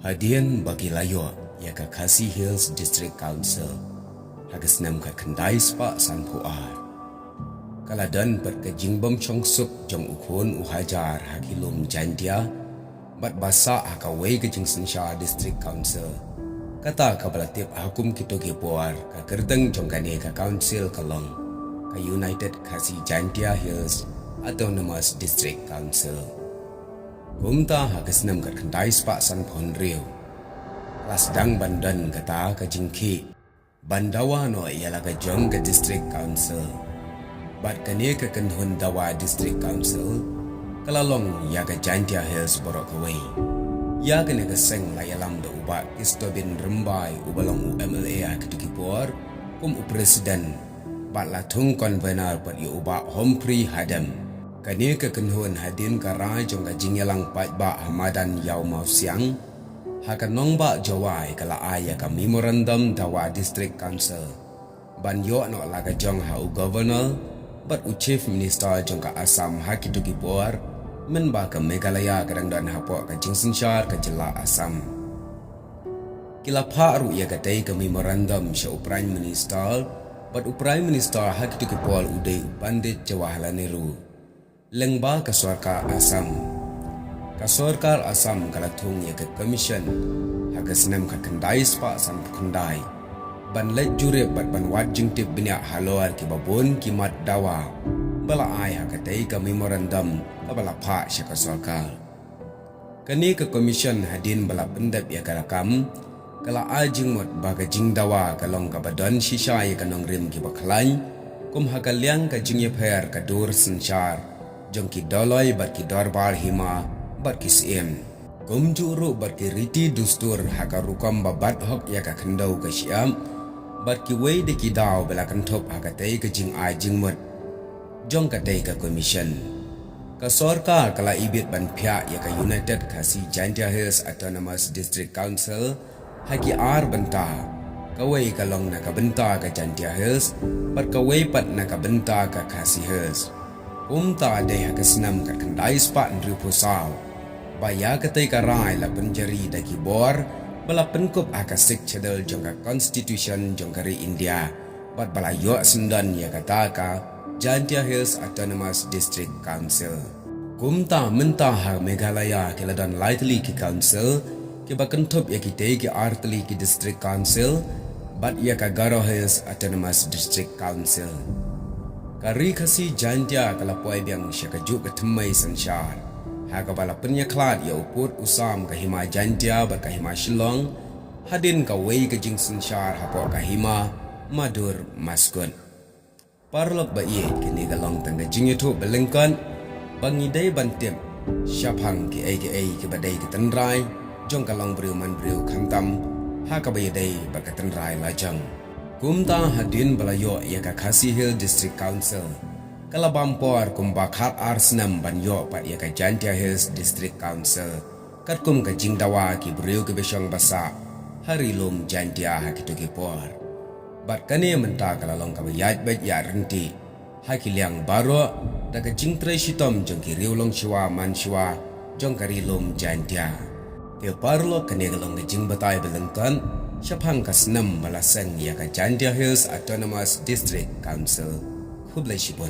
Hadian bagi layo ia ka Khasi Hills District Council hagas nam ka kendai spa san puar. Kaladan berkejing bom chong sup jong ukun uhajar hakilum jandia bat basa hakawai kejing sensha District Council. Kata kabalatip hakum kito puar ka kerdeng jong kane ka council kalong ka United Khasi Jantia Hills Autonomous District Council. Kumta hagas nam kat kendai spa san pon riu. Lasdang bandan kata ka jingki. Bandawa no ialah ka jong ka District Council. Bat kane ka kenhun dawa District Council. Kalalong ya ka Jantia Hills borok kawai. Ya kene ka seng layalam da ubat Kistobin Rembai ubalong UMLA ketukipor kum presiden. Bat latung konvenar pat yu ubat Humphrey Hadam. Kani ke kenhun hadin karai jong ka jingyalang pat ba Hamadan Yau Mau Siang hakan nong ba jawai kala aya ka memorandum dawa District Council ban yo no laga jong ha governor but u chief minister jong ka Assam hakituki por men ba ka Meghalaya kadang dan hapo ka jingsinshar ka jela Assam kila paru ya ka dai ka memorandum sha prime minister but prime minister hakituki por uday Pandit Jawaharlal Nehru lengba ka sarkar Assam. Ka sarkar Assam kalatung ya ke commission hagas nam ka kendai spa san kendai. Ban let jure bat ban wat jingtip binya halor ki babon ki mat dawa. Bala ai ha ka dai ka memorandum ka bala pa sya ka sarkar. Kani ka commission hadin bala pendap ya ka rakam kala ajing mot baga jing dawa kalong ka badan shisha ya ka nong rim ki baklan kum hagaliang ka jing ya pher ka dur senchar. Jongki doloi barki dorbar hima barki siem kumjuru barki riti dustur haka rukam babat hok ya ka khendau ka siam barki wei de ki daw bela kan thop haka tei ka jing ai jing mot jong ka tei ka commission ka sarkar kala ibit ban phya ya ka United Khasi Jantia Hills Autonomous District Council haki ar banta ka wei ka long na ka benta ka Jantia Hills bar ka wei pat na ka benta ka Khasi Hills Umta ada hagasnam kat kendai spa ndri pusau. Baya katai karai la penjari daki bor bala penkup akasik chadal jongka constitution jongkari India. Bat bala yok sendan ya kata ka Jantia Hills Autonomous District Council. Kumta mentah ha Meghalaya keladan lightly ki council ki bakentup ya ki tei ki artli ki District Council bat ya ka Garo Hills Autonomous District Council. Kari Khasi Jantia kala poi biang syakajuk ke temai sensyar. Haka bala penyaklat ya uput usam ke hima Jantia bar ke hima Shillong. Hadin ka wei ke jing sensyar hapo ke hima Madur Maskun. Parlok ba iye kini galong tangga jing itu belengkan. Bangidai bantim. Syapang ki ke badai ke tenrai. Jong kalong beriu man beriu kantam. Haka bayadai bar ke tenrai lajang. Kumta hadin balayo ya ka Khasi Hill District Council. Kala bampor kumbakhat arsnam banyo pat ya ka Jantia Hills District Council. Kat kum ka jingdawa ki beriu ke besong basa. Harilum Jantia hakitu ki por. Bat kane menta kala long ka bayat bet ya renti. Hakiliang baro da ka jingtre shitom jong ki riu long shiwa man shiwa jong karilum Jantia. Ke parlo kane kalong ka jing batai belengkan. Syapang kasnam balasang ya ka Jantia Hills Autonomous District Council. Hublai Shibun.